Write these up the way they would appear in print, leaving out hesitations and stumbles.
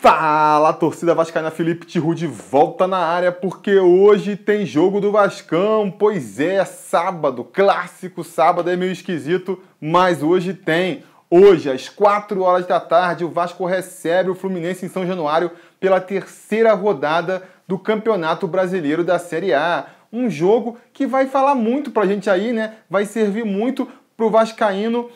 Fala, torcida vascaína, Felipe Tiru de volta na área, porque hoje tem jogo do Vascão. Pois é, sábado, clássico sábado, é meio esquisito, mas hoje tem. Hoje, às 4 horas da tarde, o Vasco recebe o Fluminense em São Januário pela terceira rodada do Campeonato Brasileiro da Série A. Um jogo que vai falar muito pra gente aí, né? Vai servir muito pro vascaíno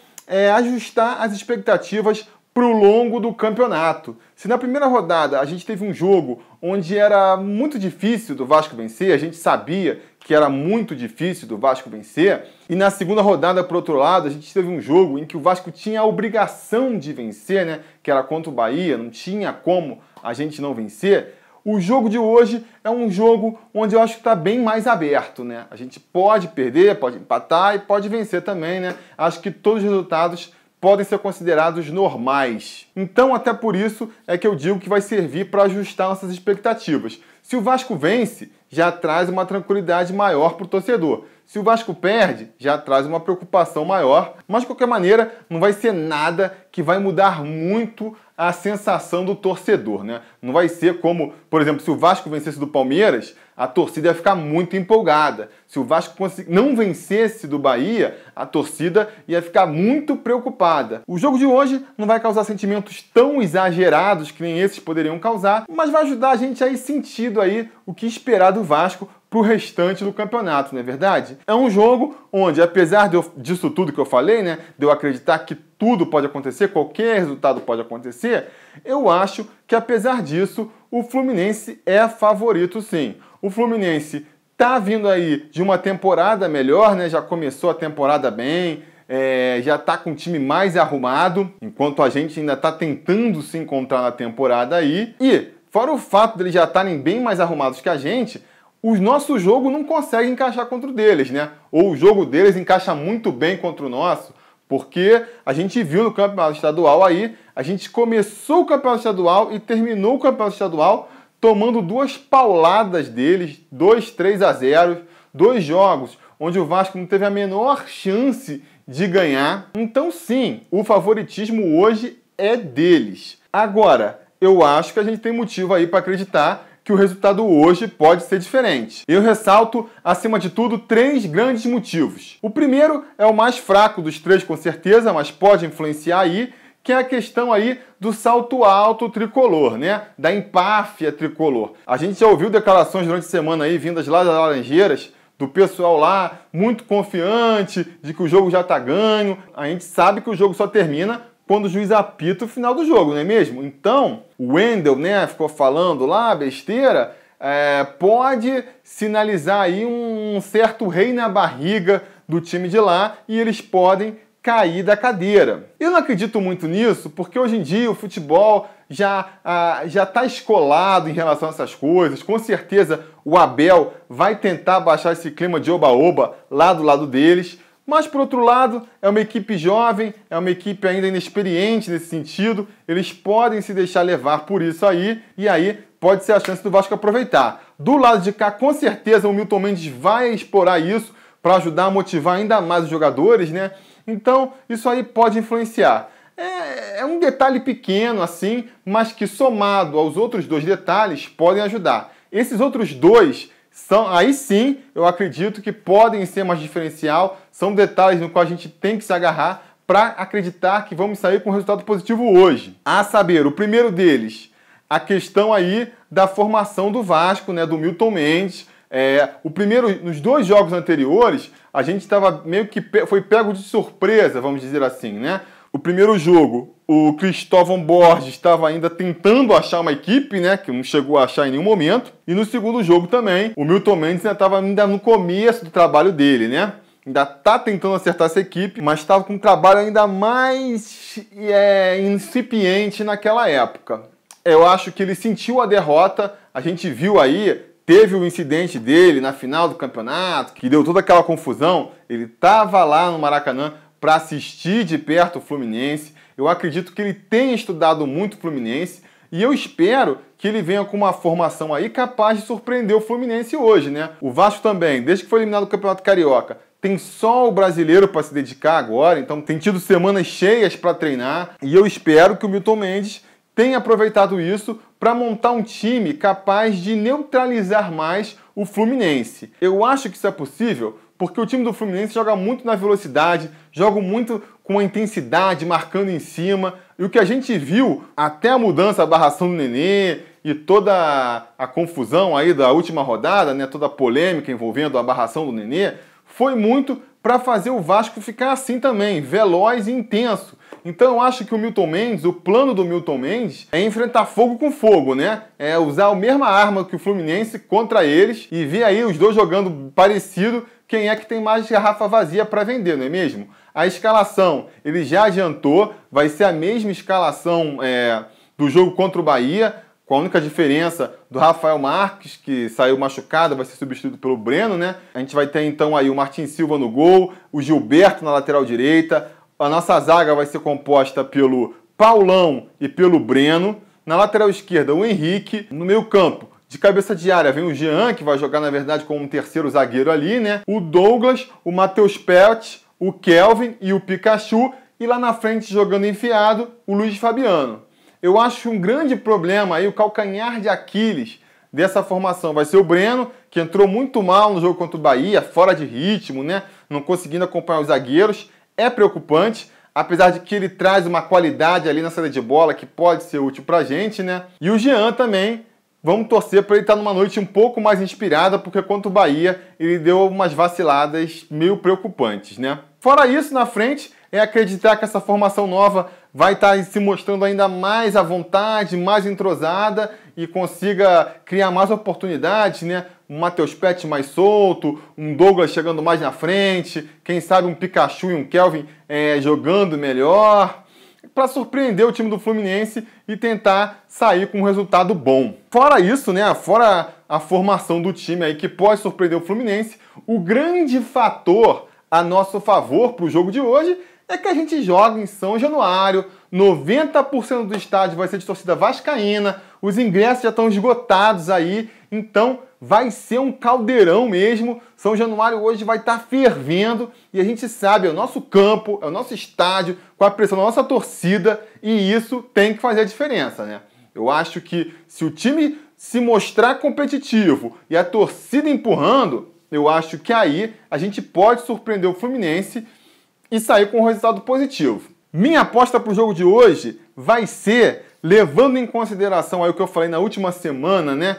ajustar as expectativas pro longo do campeonato. Se na primeira rodada a gente teve um jogo onde era muito difícil do Vasco vencer, a gente sabia que era muito difícil do Vasco vencer, e na segunda rodada, por outro lado, a gente teve um jogo em que o Vasco tinha a obrigação de vencer, né? Que era contra o Bahia, não tinha como a gente não vencer. O jogo de hoje é um jogo onde eu acho que está bem mais aberto, né? A gente pode perder, pode empatar e pode vencer também, né? Acho que todos os resultados podem ser considerados normais. Então, até por isso é que eu digo que vai servir para ajustar nossas expectativas. Se o Vasco vence, já traz uma tranquilidade maior para o torcedor. Se o Vasco perde, já traz uma preocupação maior. Mas, de qualquer maneira, não vai ser nada que vai mudar muito a sensação do torcedor, né? Não vai ser como, por exemplo, se o Vasco vencesse do Palmeiras, a torcida ia ficar muito empolgada. Se o Vasco não vencesse do Bahia, a torcida ia ficar muito preocupada. O jogo de hoje não vai causar sentimentos tão exagerados que nem esses poderiam causar, mas vai ajudar a gente a ir sentindo aí o que esperar do Vasco para o restante do campeonato, não é verdade? É um jogo onde, apesar disso tudo que eu falei, né, de eu acreditar que tudo pode acontecer, qualquer resultado pode acontecer, eu acho que, apesar disso, o Fluminense é favorito sim. O Fluminense tá vindo aí de uma temporada melhor, né? Já começou a temporada bem, já tá com o time mais arrumado, enquanto a gente ainda tá tentando se encontrar na temporada aí. E, fora o fato deles já estarem bem mais arrumados que a gente, o nosso jogo não consegue encaixar contra o deles, né? Ou o jogo deles encaixa muito bem contra o nosso, porque a gente viu no campeonato estadual aí, a gente começou o campeonato estadual e terminou o campeonato estadual tomando duas pauladas deles, 2-3-0, dois jogos onde o Vasco não teve a menor chance de ganhar. Então sim, o favoritismo hoje é deles. Agora, eu acho que a gente tem motivo aí para acreditar que o resultado hoje pode ser diferente. Eu ressalto, acima de tudo, 3 grandes motivos. O primeiro é o mais fraco dos 3, com certeza, mas pode influenciar aí, que é a questão aí do salto alto tricolor, né? Da empáfia tricolor. A gente já ouviu declarações durante a semana aí, vindas lá das Laranjeiras, do pessoal lá muito confiante de que o jogo já tá ganho. A gente sabe que o jogo só termina quando o juiz apita o final do jogo, não é mesmo? Então, o Wendel, né, ficou falando lá, besteira, pode sinalizar aí um certo rei na barriga do time de lá e eles podem cair da cadeira. Eu não acredito muito nisso, porque hoje em dia o futebol já está escolado em relação a essas coisas. Com certeza o Abel vai tentar baixar esse clima de oba-oba lá do lado deles. Mas, por outro lado, é uma equipe jovem, é uma equipe ainda inexperiente nesse sentido. Eles podem se deixar levar por isso aí, e aí pode ser a chance do Vasco aproveitar. Do lado de cá, com certeza, o Milton Mendes vai explorar isso para ajudar a motivar ainda mais os jogadores, né? Então, isso aí pode influenciar. É um detalhe pequeno, assim, mas que somado aos outros 2 detalhes, podem ajudar. Esses outros 2 aí sim, eu acredito que podem ser mais diferencial, são detalhes no qual a gente tem que se agarrar para acreditar que vamos sair com um resultado positivo hoje. A saber, o primeiro deles, a questão aí da formação do Vasco, né, do Milton Mendes. Nos 2 jogos anteriores, a gente estava meio que foi pego de surpresa, vamos dizer assim, né? O primeiro jogo, o Cristóvão Borges estava ainda tentando achar uma equipe, né, que não chegou a achar em nenhum momento. E no segundo jogo também, o Milton Mendes estava ainda no começo do trabalho dele, né? Ainda está tentando acertar essa equipe, mas estava com um trabalho ainda mais incipiente naquela época. Eu acho que ele sentiu a derrota, a gente viu aí, teve o incidente dele na final do campeonato, que deu toda aquela confusão. Ele estava lá no Maracanã para assistir de perto o Fluminense. Eu acredito que ele tenha estudado muito o Fluminense e eu espero que ele venha com uma formação aí capaz de surpreender o Fluminense hoje, né? O Vasco também, desde que foi eliminado do Campeonato Carioca, tem só o brasileiro para se dedicar agora, então tem tido semanas cheias para treinar e eu espero que o Milton Mendes, tem aproveitado isso para montar um time capaz de neutralizar mais o Fluminense. Eu acho que isso é possível porque o time do Fluminense joga muito na velocidade, joga muito com a intensidade, marcando em cima. E o que a gente viu, até a mudança, a barração do Nenê e toda a confusão aí da última rodada, né, toda a polêmica envolvendo a barração do Nenê, foi muito para fazer o Vasco ficar assim também, veloz e intenso. Então eu acho que o Milton Mendes, o plano do Milton Mendes é enfrentar fogo com fogo, né? É usar a mesma arma que o Fluminense contra eles e ver aí os dois jogando parecido, quem é que tem mais garrafa vazia para vender, não é mesmo? A escalação, ele já adiantou, vai ser a mesma escalação do jogo contra o Bahia, com a única diferença do Rafael Marques, que saiu machucado, vai ser substituído pelo Breno, né? A gente vai ter então aí o Martin Silva no gol, o Gilberto na lateral direita, a nossa zaga vai ser composta pelo Paulão e pelo Breno, na lateral esquerda o Henrique, no meio campo, de cabeça de área, vem o Jean, que vai jogar na verdade como um terceiro zagueiro ali, né? O Douglas, o Matheus Pelt, o Kelvin e o Pikachu, e lá na frente jogando enfiado, o Luiz Fabiano. Eu acho um grande problema aí, o calcanhar de Aquiles dessa formação vai ser o Breno, que entrou muito mal no jogo contra o Bahia, fora de ritmo, né? Não conseguindo acompanhar os zagueiros. É preocupante, apesar de que ele traz uma qualidade ali na saída de bola que pode ser útil pra gente, né? E o Jean também, vamos torcer para ele estar numa noite um pouco mais inspirada, porque contra o Bahia ele deu umas vaciladas meio preocupantes, né? Fora isso, na frente, é acreditar que essa formação nova vai estar se mostrando ainda mais à vontade, mais entrosada e consiga criar mais oportunidades, né? Um Matheus Pet mais solto, um Douglas chegando mais na frente, quem sabe um Pikachu e um Kelvin jogando melhor, para surpreender o time do Fluminense e tentar sair com um resultado bom. Fora isso, né? Fora a formação do time aí que pode surpreender o Fluminense, o grande fator a nosso favor para o jogo de hoje é que a gente joga em São Januário, 90% do estádio vai ser de torcida vascaína, os ingressos já estão esgotados aí, então vai ser um caldeirão mesmo. São Januário hoje vai estar fervendo e a gente sabe, é o nosso campo, é o nosso estádio, com a pressão da nossa torcida, e isso tem que fazer a diferença, né? Eu acho que se o time se mostrar competitivo e a torcida empurrando, eu acho que aí a gente pode surpreender o Fluminense e sair com um resultado positivo. Minha aposta para o jogo de hoje vai ser, levando em consideração aí o que eu falei na última semana, né?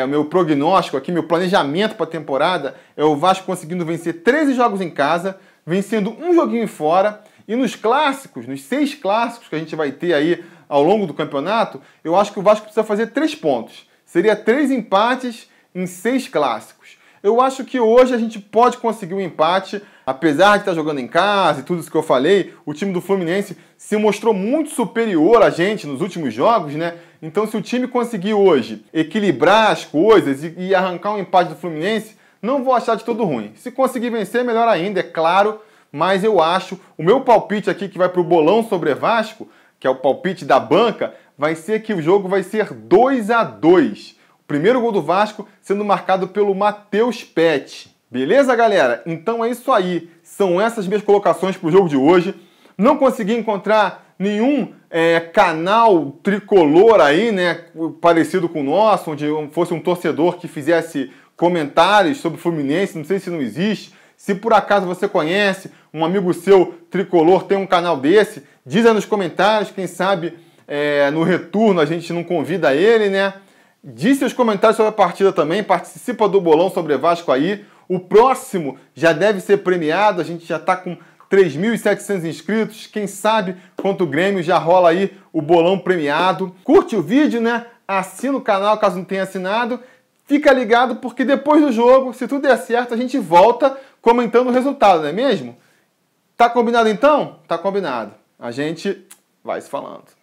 O meu prognóstico aqui, meu planejamento para a temporada, é o Vasco conseguindo vencer 13 jogos em casa, vencendo um joguinho fora, e nos clássicos, nos 6 clássicos que a gente vai ter aí ao longo do campeonato, eu acho que o Vasco precisa fazer 3 pontos. Seria 3 empates em 6 clássicos. Eu acho que hoje a gente pode conseguir um empate, apesar de estar jogando em casa e tudo isso que eu falei, o time do Fluminense se mostrou muito superior a gente nos últimos jogos, né? Então se o time conseguir hoje equilibrar as coisas e arrancar um empate do Fluminense, não vou achar de todo ruim. Se conseguir vencer, melhor ainda, é claro, mas eu acho, o meu palpite aqui que vai para o bolão sobre Vasco, que é o palpite da banca, vai ser que o jogo vai ser 2-2. Primeiro gol do Vasco sendo marcado pelo Matheus Pet. Beleza, galera? Então é isso aí. São essas minhas colocações para o jogo de hoje. Não consegui encontrar nenhum canal tricolor aí, né, parecido com o nosso, onde fosse um torcedor que fizesse comentários sobre o Fluminense. Não sei se não existe. Se por acaso você conhece, um amigo seu tricolor tem um canal desse, diz aí nos comentários. Quem sabe no retorno a gente não convida ele, né? Diz seus comentários sobre a partida também, participa do bolão sobre Vasco aí. O próximo já deve ser premiado, a gente já está com 3.700 inscritos. Quem sabe contra o Grêmio já rola aí o bolão premiado. Curte o vídeo, né? Assina o canal caso não tenha assinado. Fica ligado porque depois do jogo, se tudo der certo, a gente volta comentando o resultado, não é mesmo? Tá combinado então? Tá combinado. A gente vai se falando.